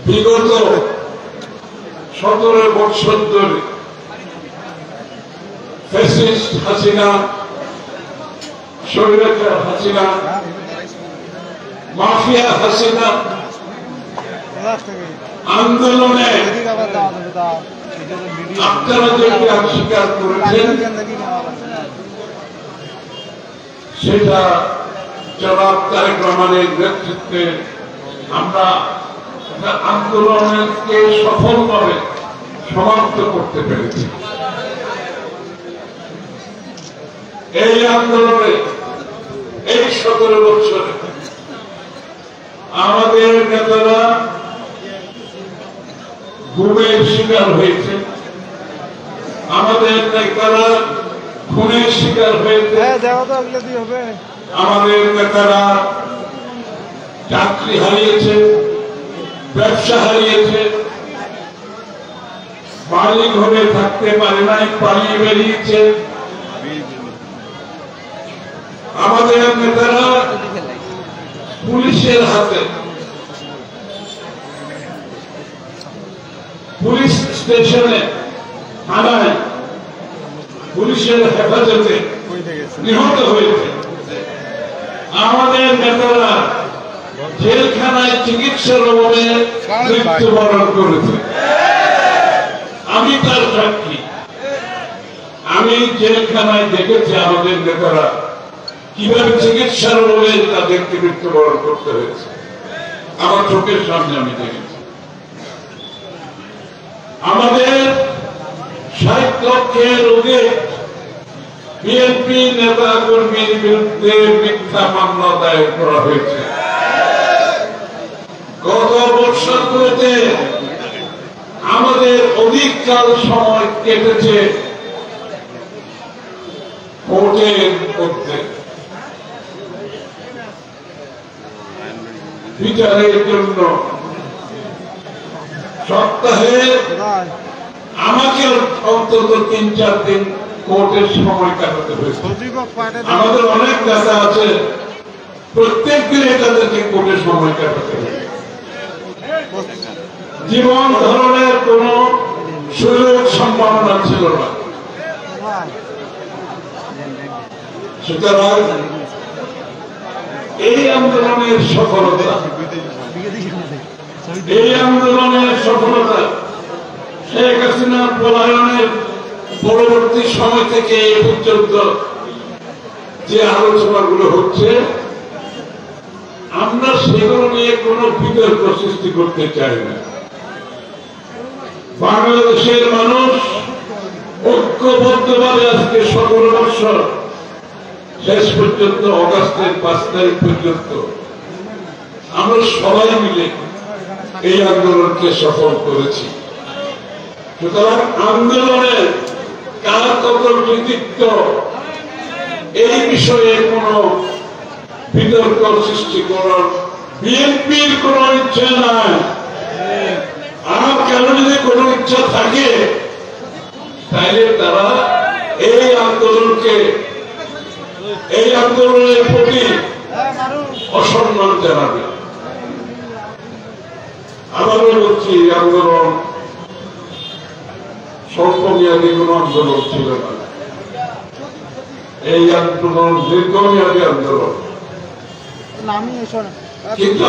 বিগত 17 বছর ধরে ফ্যাসিস্ট হাসিনা, স্বৈরাচার হাসিনা, মাফিয়া হাসিনা আন্দোলনে আপনারা যেটি অস্বীকার করেছেন সেটা জনাব তারেক রহমানের নেতৃত্বে আমরা আন্দোলনকে সফলভাবে সমাপ্ত করতে পেরেছি। এই আন্দোলনে এই 17 বছরে আমাদের নেতারা গুমের শিকার হয়েছে, আমাদের নেতারা খুনের শিকার হয়েছে, আমাদের নেতারা চাকরি হারিয়েছে, ব্যবসা হারিয়েছে, বাড়ি ঘরে থাকতে পারে নাই, পালিয়ে বেরিয়েছে। আমাদের নেতারা পুলিশের হাতে, পুলিশ স্টেশনে, থানায় পুলিশের হেফাজতে নিহত হয়েছে। আমাদের নেতারা জেলখানায় চিকিৎসার অভাবে মৃত্যুবরণ করেছে। আমি তার সাক্ষী। আমি জেলখানায় দেখেছি আমাদের নেতারা কিভাবে চিকিৎসার অভাবে তাদেরকে মৃত্যুবরণ করতে হয়েছে, আমার চোখের সামনে আমি দেখেছি। আমাদের 60 লক্ষের অধিক বিএনপি নেতা কর্মীর বিরুদ্ধে মিথ্যা মামলা দায়ের করা হয়েছে। গত বছরগুলোতে আমাদের অধিককাল সময় কেটেছে কোর্টের মধ্যে বিচারের জন্য। সপ্তাহে আমাকে অন্তত 3-4 দিন কোর্টের সময় কাটাতে হয়েছে। আমাদের অনেক নেতা আছে, প্রত্যেক দিনে তাদেরকে কোর্টের সময় কাটাতে হয়েছে। জীবন ধরনের কোন সুযোগ সম্ভাবনা ছিল না। সুতরাং এই আন্দোলনের সফলতা, এই আন্দোলনের সফলতা শেখ হাসিনার পলায়নের পরবর্তী সময় থেকে এই পর্যন্ত যে আলোচনাগুলো হচ্ছে, আমরা সেগুলো নিয়ে কোনো বিতর্ক সৃষ্টি করতে চাই না। বাংলাদেশের মানুষ ঐক্যবদ্ধভাবে আজকে 17 বছর শেষ পর্যন্ত অগাস্টের 5 তারিখ পর্যন্ত আমরা সবাই মিলে এই আন্দোলনকে সফল করেছি। সুতরাং আন্দোলনের কার কত কৃতিত্ব এই বিষয়ে কোন বিতর্ক সৃষ্টি করার বিএনপির কোন ইচ্ছা নাই। আর কেন যদি কোন ইচ্ছা থাকে তাহলে তারা এই আন্দোলনকে, এই আন্দোলনের প্রতি অসম্মান জানাবে। আবারও বলছি, আন্দোলন স্বল্পমেয়াদী কোন আন্দোলন ছিল না। এই আন্দোলন দীর্ঘমেয়াদী আন্দোলন। কিন্তু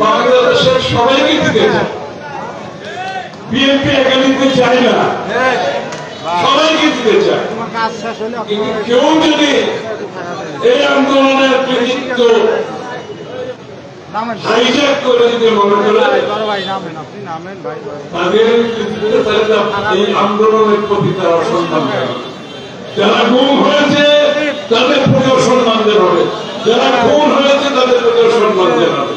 বাংলাদেশের সবাইকে দিতে চায়, বিএনপি একা দিতে চায় না, সবাইকে দিতে চায়। কিন্তু কেউ যদি এই আন্দোলনের কৃতিত্ব হাইজ্যাক করে যদি মনে করে তাদের এই আন্দোলনের প্রতি তারা সম্মান দেবে। যারা গুম হয়েছে তাদের প্রতি সম্মান দেওয়া হবে, যারা খুন হয়েছে তাদের প্রতি সম্মান দেওয়া হবে,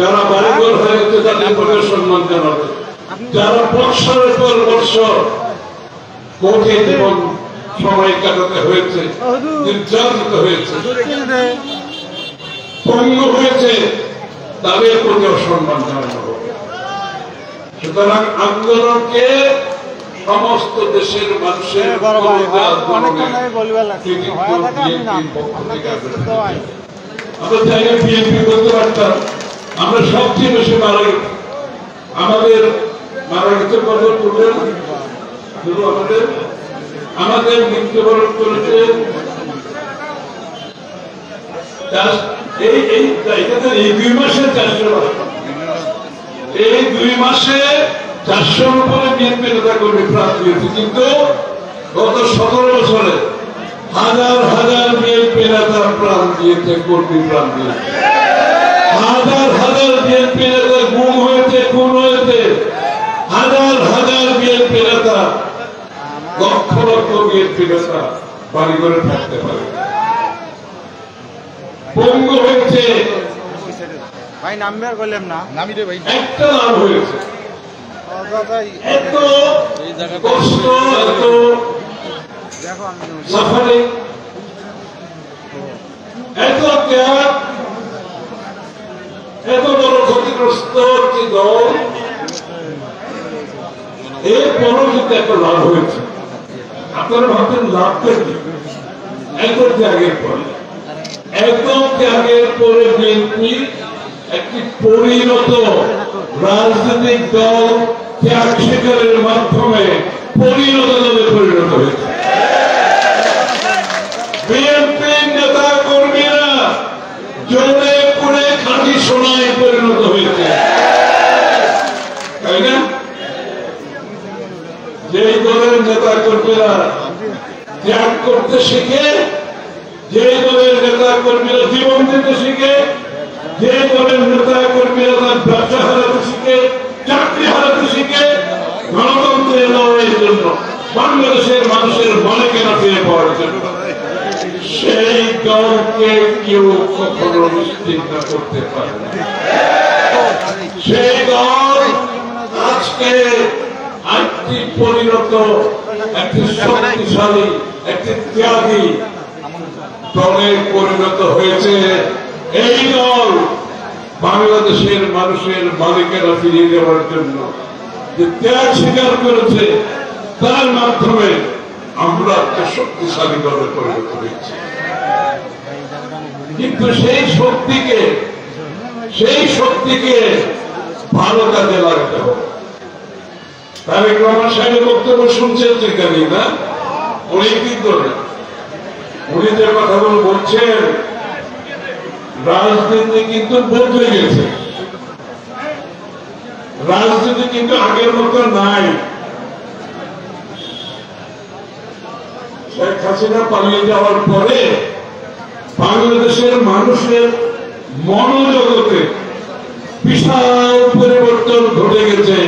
যারা বাড়িঘর হয়েছে তাদের প্রতি সম্মান দেওয়া হবে, যারা বৎসরের পর বৎসর কোর্টে জীবন সময় কাটাতে হয়েছে, নির্যাতিত হয়েছে, পঙ্গু হয়েছে, তাদের প্রতি সম্মান জানানো হবে। সুতরাং আন্দোলনকে সমস্ত দেশের মানুষের আমরা চাইলে বিএনপি করতে পারতাম, আমরা সবচেয়ে বেশি মারা গেছি। আমাদের মারা গেছে কত তুলে শুধু আমাদের মৃত্যুবরণ করেছে এই 2 মাসে 400, এই 2 মাসে 400-র উপরে বিএনপি নেতা কর্মী প্রাণ দিয়েছে। কিন্তু গত 17 বছরে হাজার হাজার বিএনপি নেতা প্রাণ দিয়েছে, কর্মী প্রাণ দিয়েছে। হাজার হাজার বিএনপি নেতা গুম হয়েছে, খুন হয়েছে। হাজার হাজার বিএনপি নেতা, লক্ষ লক্ষ বিএনপি নেতা বাড়ি করে থাকতে পারে, পঙ্গু হয়েছে। ভাই নাম্বার বললাম না, নামি রে ভাই। একটা নাম হয়েছে, এত কষ্ট, এত সাফারিং, এত ত্যাগ, এত বড় ক্ষতিগ্রস্ত একটি দল, এরপরও কিন্তু একটা লাভ হয়েছে। আপনারা ভাবছেন লাভটা কি? এত ত্যাগের পরে, এত ত্যাগের পরে বিএনপি একটি পরিণত রাজনৈতিক দল, ত্যাগ স্বীকারের মাধ্যমে পরিণত দলে পরিণত হয়েছে। বিএনপি নেতা কর্মীরা জোরে পড়ে খাঁটি সোনায় পরিণত হয়েছে, তাই না? যে দলের নেতা কর্মীরা ত্যাগ করতে শিখে, যে দলের নেতা কর্মীরা জীবন দিতে শিখে, যে দলের নেতা কর্মীরা তার ব্যবসা হারাতে শিখে, চাকরি হারাতে শিখে, গণতন্ত্রের লড়াইয়ের জন্য, বাংলাদেশের মানুষের মালিকানা ফিরে পাওয়ার জন্য, সেই দলকে কেউ কখনো নিশ্চিন্ত করতে পারে না। সেই দল আজকে একটি পরিণত, একটি শক্তিশালী, একটি ত্যাগী দলে পরিণত হয়েছে। এই দল বাংলাদেশের মানুষের মালিকানা ফিরিয়ে দেওয়ার জন্য যে ত্যাগ স্বীকার করেছে, তার মাধ্যমে আমরা একটা শক্তিশালী দলে পরিণত হয়েছি। কিন্তু সেই শক্তিকে ভালো কাজে লাগাতে হবে। তারেক রহমান সাহেবের বক্তব্য শুনছেন যেখানে, না অনেকদিন ধরে উনি যে কথাগুলো বলছেন, রাজনীতি কিন্তু বদলে গেছে, রাজনীতি কিন্তু আগের মতো নাই। শেখ হাসিনা পালিয়ে যাওয়ার পরে বাংলাদেশের মানুষের মনোজগতে বিশাল পরিবর্তন ঘটে গেছে।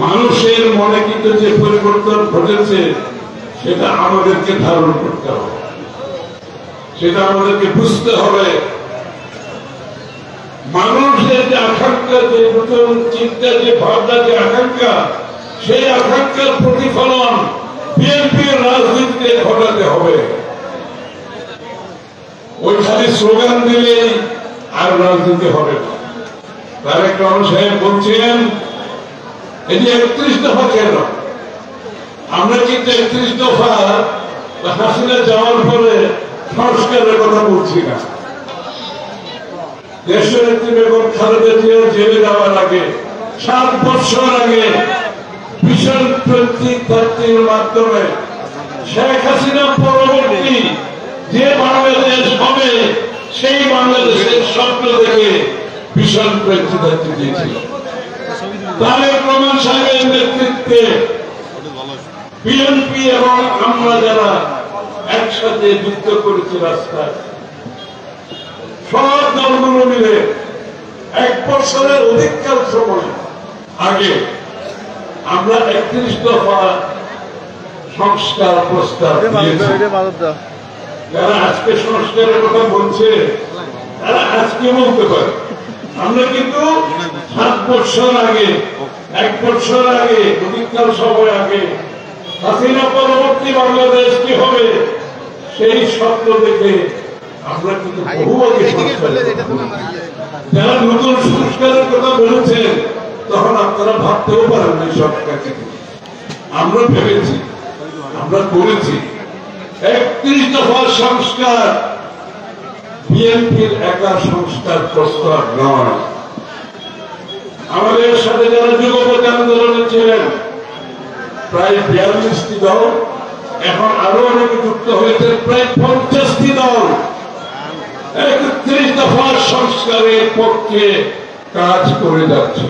মানুষের মনে কিন্তু যে পরিবর্তন ঘটেছে, সেটা আমাদেরকে ধারণ করতে হবে, সেটা আমাদেরকে বুঝতে হবে। মানুষের যে আকাঙ্ক্ষা, যে নতুন চিন্তা, যে ভাবনা, যে আকাঙ্ক্ষা, সেই আকাঙ্ক্ষার প্রতিফলন বিএনপির রাজনীতিতে ঘটাতে হবে। ওই খালি স্লোগান দিলেই আর রাজনীতি হবে না। তারেক রহমান সাহেব বলছেন, এই যে 31 দফা কেন? আমরা কিন্তু 31 দফা হাসিনা যাওয়ার পরে সংস্কারের কথা বলছি না। দেশনেত্রী বেগম খালেদা জিয়া জেলে যাওয়ার আগে 7 বছর আগে মিশন 2030 মাধ্যমে শেখ হাসিনা পরবর্তী যে বাংলাদেশ হবে, সেই বাংলাদেশের স্বপ্ন দেখে মিশন 2030 দিয়েছিল। তারেক রহমান সাহেবের নেতৃত্বে বিএনপি এবং আমরা যারা একসাথে যুদ্ধ করেছি রাস্তায়, সব দলগুলো মিলে 1 বছরের অধিককাল সময় আগে আমরা 31 দফা সংস্কার প্রস্তাব দিয়েছি। যারা আজকে সংস্কারের কথা বলছে, তারা আজকে বলতে পারে। আমরা কিন্তু 7 বছর আগে, 1 বছর আগে, অধিককাল সময় আগে হাসিনা পরবর্তী বাংলাদেশ কি হবে, সেই স্বপ্ন দেখে আমরা কিন্তু বহু আগে যারা নতুন সংস্কারের কথা বলেছেন, তখন আপনারা ভাবতেও পারেন এই সরকারকে। আমরা ভেবেছি, আমরা করেছি 31 দফার সংস্কার বিএনপির একা সংস্কার প্রস্তাব নয়। আমাদের সাথে যারা যুগপথ আন্দোলনে ছিলেন প্রায় 42টি দল, এখন আরো অনেকে যুক্ত হয়েছে প্রায় 50টি দল 31 দফা সংস্কারের পক্ষে কাজ করে যাচ্ছে।